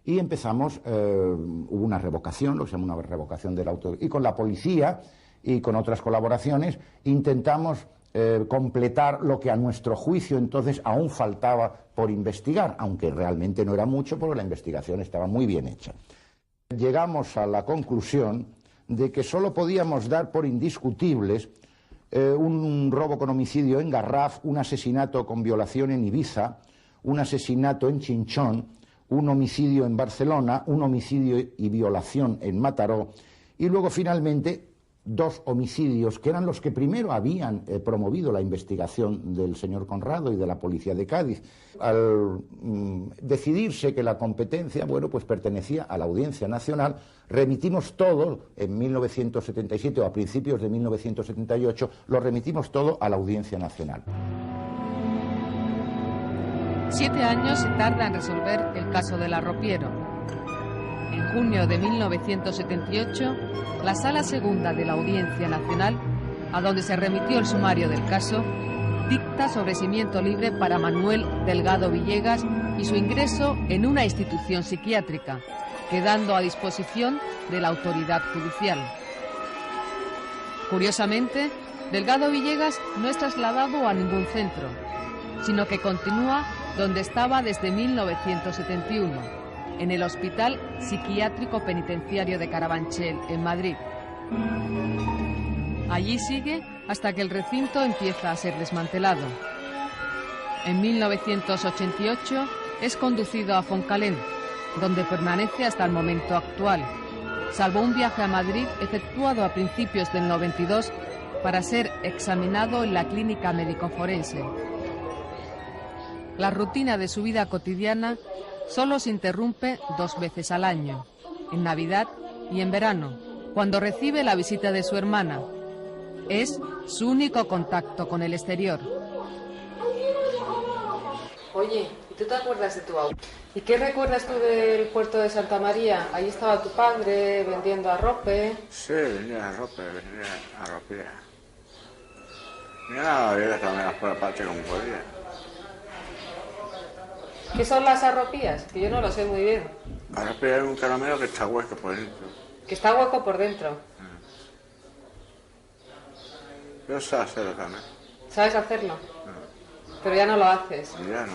y empezamos, hubo una revocación, lo que se llama una revocación del auto, y con la policía y con otras colaboraciones intentamos completar lo que a nuestro juicio entonces aún faltaba por investigar, aunque realmente no era mucho porque la investigación estaba muy bien hecha. Llegamos a la conclusión de que solo podíamos dar por indiscutibles un robo con homicidio en Garraf, un asesinato con violación en Ibiza, un asesinato en Chinchón, un homicidio en Barcelona, un homicidio y violación en Mataró, y luego finalmente 2 homicidios que eran los que primero habían promovido la investigación del señor Conrado y de la policía de Cádiz. Al decidirse que la competencia, bueno, pues pertenecía a la Audiencia Nacional, remitimos todo en 1977 o a principios de 1978, lo remitimos todo a la Audiencia Nacional. 7 años se tarda en resolver el caso del arropiero. En junio de 1978, la Sala Segunda de la Audiencia Nacional, a donde se remitió el sumario del caso, dicta sobreseimiento libre para Manuel Delgado Villegas y su ingreso en una institución psiquiátrica, quedando a disposición de la autoridad judicial. Curiosamente, Delgado Villegas no es trasladado a ningún centro, sino que continúa donde estaba desde 1971. En el Hospital Psiquiátrico Penitenciario de Carabanchel, en Madrid. Allí sigue hasta que el recinto empieza a ser desmantelado. En 1988 es conducido a Foncalén, donde permanece hasta el momento actual, salvo un viaje a Madrid efectuado a principios del 92 para ser examinado en la clínica médico-forense. La rutina de su vida cotidiana solo se interrumpe 2 veces al año, en Navidad y en verano, cuando recibe la visita de su hermana. Es su único contacto con el exterior. Oye, ¿y tú te acuerdas de tu auto? ¿Y qué recuerdas tú del puerto de Santa María? Ahí estaba tu padre vendiendo arrope. Sí, vendía arrope, Mira, había también por la parte como podía. ¿Qué son las arropías? Que yo no lo sé muy bien. Arropía es un caramelo que está hueco por dentro. Que está hueco por dentro. Yo sé hacerlo también. ¿Sabes hacerlo? Pero ya no lo haces. Ya no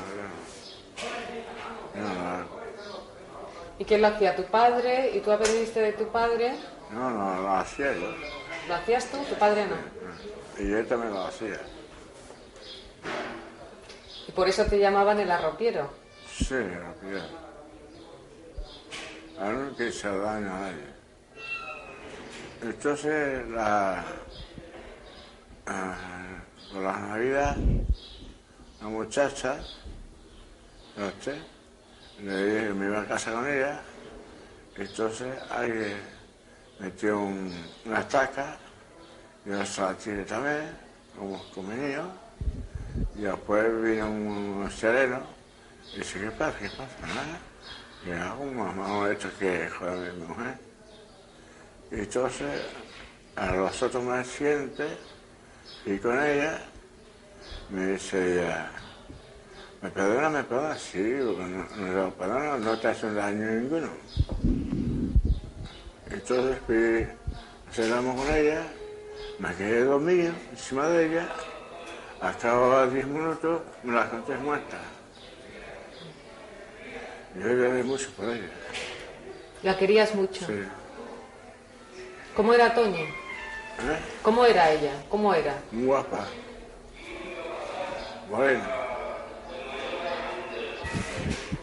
lo hago. ¿Y quién lo hacía? ¿Tu padre? ¿Y tú aprendiste de tu padre? No, lo hacía yo. ¿Lo hacías tú? ¿Tu padre no? Y yo también lo hacía. ¿Y por eso te llamaban el arropiero? Sí, arropiero. Ahora no quiere hacer daño a nadie. Entonces, por la Navidad, la muchacha, le dije que me iba a casa con ella, entonces alguien metió una estaca, yo se la tiré también, como mi niño, y después vino un sereno y dice, ¿qué pasa? Nada. Y hago más molesto que joder a mi mujer. Y entonces, a los otros me siente y con ella me dice ella, ¿me perdona? Sí, porque no te hace un daño ninguno. Entonces cenamos con ella, me quedé dormido encima de ella, hasta los 10 minutos me la conté muerta. Yo lloré mucho por ella. ¿La querías mucho? Sí. ¿Cómo era Toñi? ¿Cómo era ella? ¿Cómo era? Muy guapa. Morena.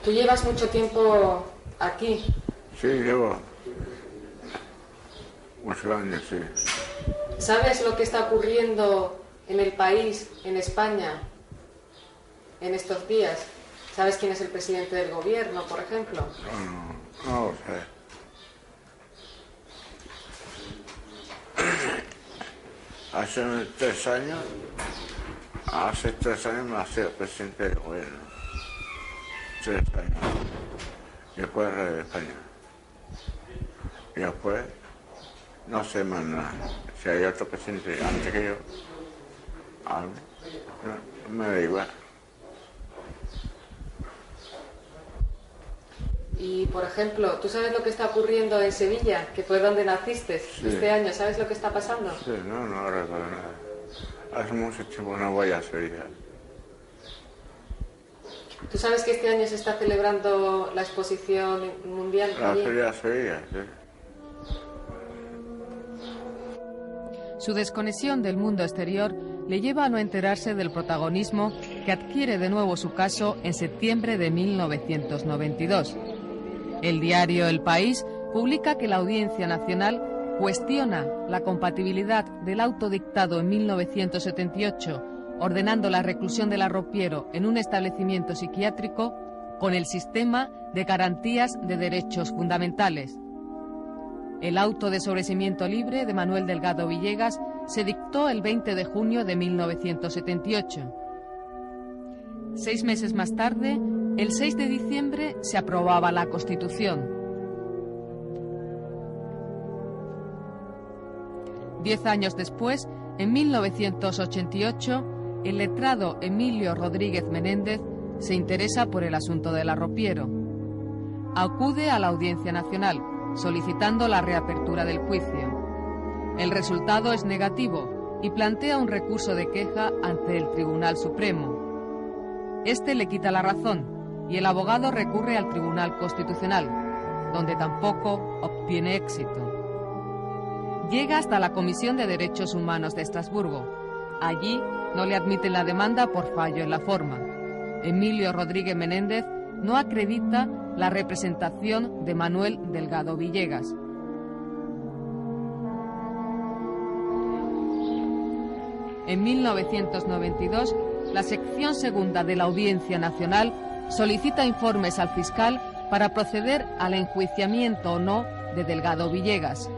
¿Tú llevas mucho tiempo aquí? Sí, llevo muchos años, sí. ¿Sabes lo que está ocurriendo en el país, en España, en estos días? ¿Sabes quién es el presidente del gobierno, por ejemplo? No lo sé. Hace 3 años me hacía presidente del gobierno. 3 años. Y después rey de España. Y después no sé más nada. Si hay otro presidente antes que yo, algo, no, me da igual. Y, por ejemplo, ¿tú sabes lo que está ocurriendo en Sevilla, que fue donde naciste este año? ¿Sabes lo que está pasando? Sí, no recuerdo nada. hace mucho tiempo que no voy a Sevilla. ¿Tú sabes que este año se está celebrando la exposición mundial? La Feria de Sevilla, sí. Su desconexión del mundo exterior le lleva a no enterarse del protagonismo que adquiere de nuevo su caso en septiembre de 1992. El diario El País publica que la Audiencia Nacional cuestiona la compatibilidad del auto dictado en 1978, ordenando la reclusión del arropiero en un establecimiento psiquiátrico, con el sistema de garantías de derechos fundamentales. El auto de sobreseimiento libre de Manuel Delgado Villegas se dictó el 20 de junio de 1978. 6 meses más tarde, el 6 de diciembre, se aprobaba la Constitución. 10 años después, en 1988, el letrado Emilio Rodríguez Menéndez se interesa por el asunto del arropiero. Acude a la Audiencia Nacional, solicitando la reapertura del juicio. El resultado es negativo y plantea un recurso de queja ante el Tribunal Supremo. Este le quita la razón y el abogado recurre al Tribunal Constitucional, donde tampoco obtiene éxito. Llega hasta la Comisión de Derechos Humanos de Estrasburgo. Allí no le admiten la demanda por fallo en la forma. Emilio Rodríguez Menéndez no acredita la representación de Manuel Delgado Villegas. En 1992, la sección segunda de la Audiencia Nacional solicita informes al fiscal para proceder al enjuiciamiento o no de Delgado Villegas.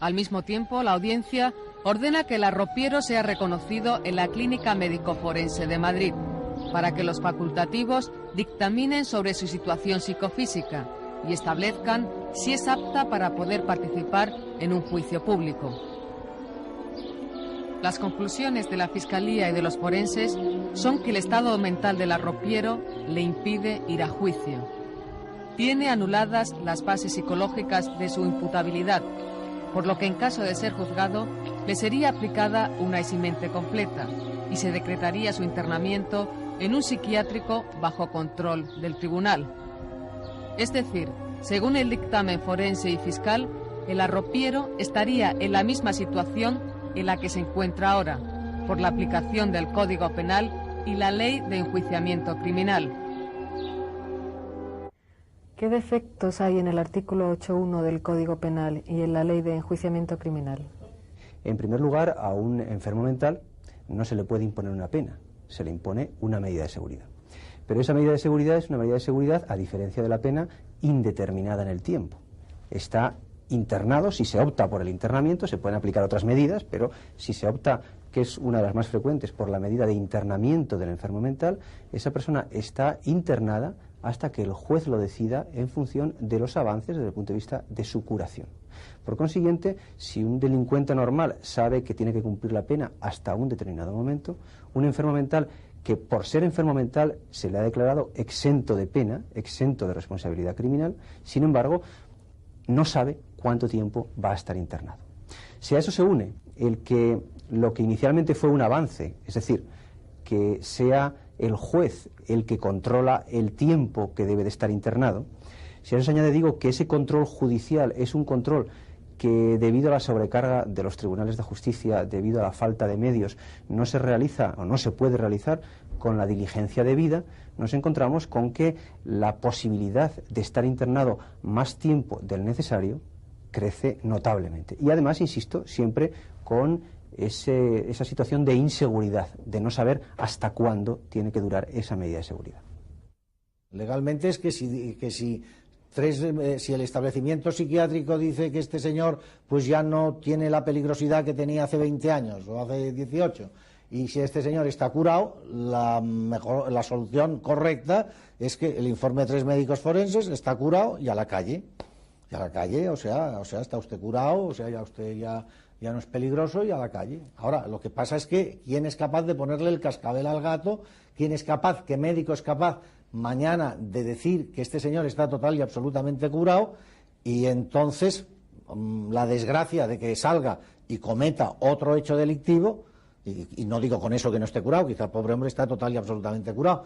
Al mismo tiempo, la audiencia ordena que el arropiero sea reconocido en la Clínica Médico-Forense de Madrid, para que los facultativos dictaminen sobre su situación psicofísica y establezcan si es apta para poder participar en un juicio público. Las conclusiones de la Fiscalía y de los forenses son que el estado mental del arropiero le impide ir a juicio. Tiene anuladas las bases psicológicas de su imputabilidad, por lo que en caso de ser juzgado le sería aplicada una eximente completa y se decretaría su internamiento en un psiquiátrico bajo control del tribunal. Es decir, según el dictamen forense y fiscal, el arropiero estaría en la misma situación en la que se encuentra ahora, por la aplicación del Código Penal y la Ley de Enjuiciamiento Criminal. ¿Qué defectos hay en el artículo 8.1 del Código Penal y en la Ley de Enjuiciamiento Criminal? En primer lugar, a un enfermo mental no se le puede imponer una pena, se le impone una medida de seguridad. Pero esa medida de seguridad es una medida de seguridad, a diferencia de la pena, indeterminada en el tiempo. Está internado, si se opta por el internamiento, se pueden aplicar otras medidas, pero si se opta, que es una de las más frecuentes, por la medida de internamiento del enfermo mental, esa persona está internada hasta que el juez lo decida en función de los avances desde el punto de vista de su curación. Por consiguiente, si un delincuente normal sabe que tiene que cumplir la pena hasta un determinado momento, un enfermo mental que por ser enfermo mental se le ha declarado exento de pena, exento de responsabilidad criminal, sin embargo, no sabe cuánto tiempo va a estar internado. Si a eso se une el que lo que inicialmente fue un avance, es decir, que sea el juez el que controla el tiempo que debe de estar internado, si a eso se añade, digo, que ese control judicial es un control que debido a la sobrecarga de los tribunales de justicia, debido a la falta de medios, no se realiza o no se puede realizar con la diligencia debida, nos encontramos con que la posibilidad de estar internado más tiempo del necesario crece notablemente. Y además, insisto, siempre con esa situación de inseguridad, de no saber hasta cuándo tiene que durar esa medida de seguridad. Legalmente es que si el establecimiento psiquiátrico dice que este señor pues ya no tiene la peligrosidad que tenía hace 20 años o hace 18, y si este señor está curado, la solución correcta es que el informe de 3 médicos forenses está curado y a la calle. Y a la calle, o sea, está usted curado, o sea, ya usted ya no es peligroso, y a la calle. Ahora, lo que pasa es que ¿quién es capaz de ponerle el cascabel al gato? ¿Quién es capaz, qué médico es capaz mañana de decir que este señor está total y absolutamente curado, y entonces la desgracia de que salga y cometa otro hecho delictivo, y no digo con eso que no esté curado, quizá el pobre hombre está total y absolutamente curado,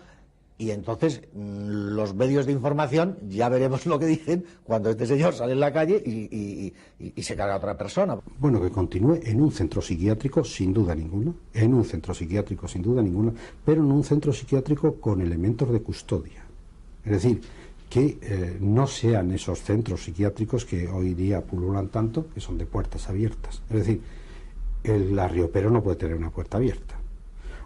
y entonces los medios de información ya veremos lo que dicen cuando este señor sale en la calle y se carga a otra persona. Bueno, que continúe en un centro psiquiátrico sin duda ninguna, pero en un centro psiquiátrico con elementos de custodia. Es decir, que no sean esos centros psiquiátricos que hoy día pululan tanto, que son de puertas abiertas. Es decir, el arriopero no puede tener una puerta abierta.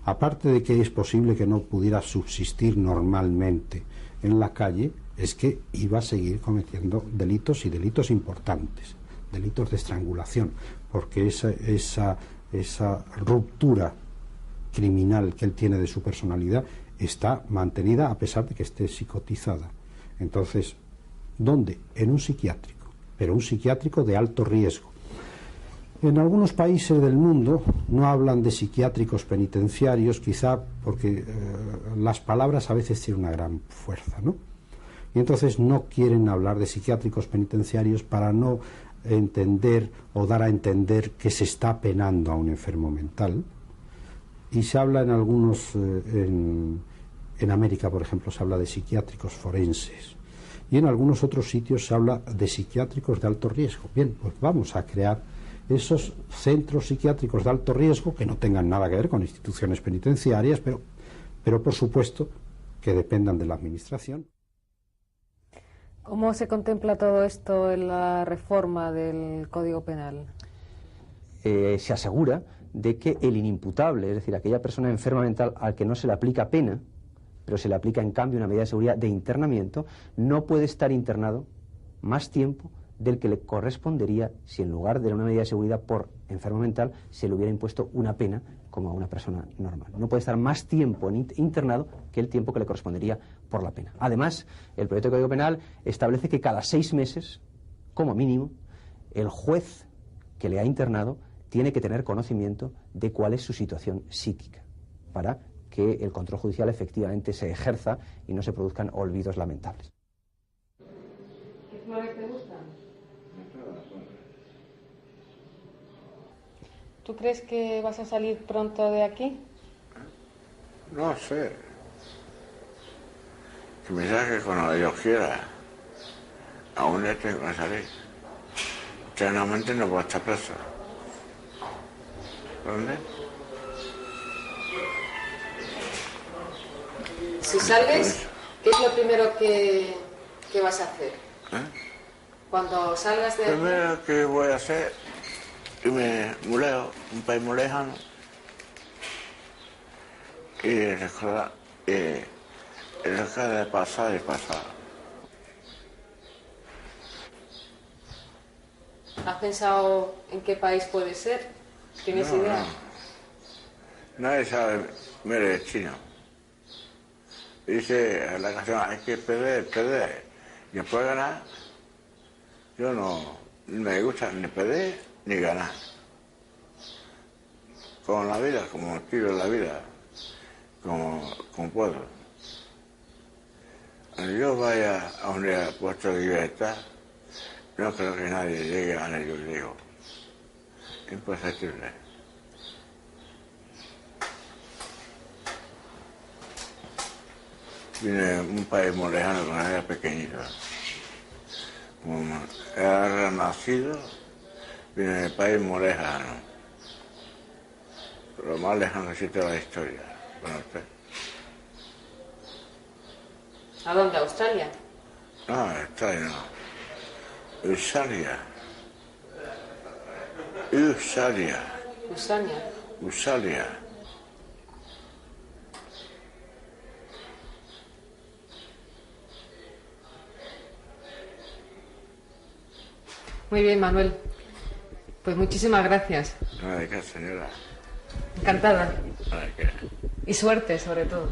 Aparte de que es posible que no pudiera subsistir normalmente en la calle, es que iba a seguir cometiendo delitos, y delitos importantes, delitos de estrangulación, porque esa ruptura criminal que él tiene de su personalidad está mantenida a pesar de que esté psicotizada. Entonces, ¿dónde? En un psiquiátrico, pero un psiquiátrico de alto riesgo. En algunos países del mundo no hablan de psiquiátricos penitenciarios, quizá porque las palabras a veces tienen una gran fuerza, ¿no? Y entonces no quieren hablar de psiquiátricos penitenciarios para no entender o dar a entender que se está penando a un enfermo mental. Y se habla en algunos, en América, por ejemplo, se habla de psiquiátricos forenses. Y en algunos otros sitios se habla de psiquiátricos de alto riesgo. Bien, pues vamos a crear esos centros psiquiátricos de alto riesgo que no tengan nada que ver con instituciones penitenciarias, pero por supuesto que dependan de la administración. ¿Cómo se contempla todo esto en la reforma del Código Penal? Se asegura de que el inimputable, es decir, aquella persona enferma mental al que no se le aplica pena, pero se le aplica en cambio una medida de seguridad de internamiento, no puede estar internado más tiempo del que le correspondería si en lugar de una medida de seguridad por enfermo mental se le hubiera impuesto una pena como a una persona normal. No puede estar más tiempo internado que el tiempo que le correspondería por la pena. Además, el proyecto de Código Penal establece que cada 6 meses, como mínimo, el juez que le ha internado tiene que tener conocimiento de cuál es su situación psíquica, para que el control judicial efectivamente se ejerza y no se produzcan olvidos lamentables. ¿Qué flores te gustan? ¿Tú crees que vas a salir pronto de aquí? No sé. Que me saque cuando Dios quiera. Aún ya tengo que salir. Eternamente no puedo estar preso. ¿Dónde? Si sales, ¿qué es lo primero que vas a hacer? Cuando salgas de aquí... Primero que voy a hacer, irme muy lejos, un país muy lejano, y recordar de pasado y pasado. ¿Has pensado en qué país puede ser? ¿Tienes idea? No. Nadie sabe, mire, el chino. Dice la canción, hay que perder, y después ganar. Yo no me gusta ni perder ni ganar. Con la vida, como tiro la vida, como puedo. Cuando yo vaya a un puesto de libertad, no creo que nadie llegue a donde yo llego. Imperceptible. Vine de un país muy lejano cuando era pequeñito. Como era nacido, vine del país muy lejano. Lo más lejano que existe de la historia. Bueno, usted. ¿A dónde? ¿A Australia? No, Australia no. Usania. Muy bien, Manuel. Pues muchísimas gracias. No, ¿de qué, señora? Encantada. ¿De qué? Y suerte, sobre todo.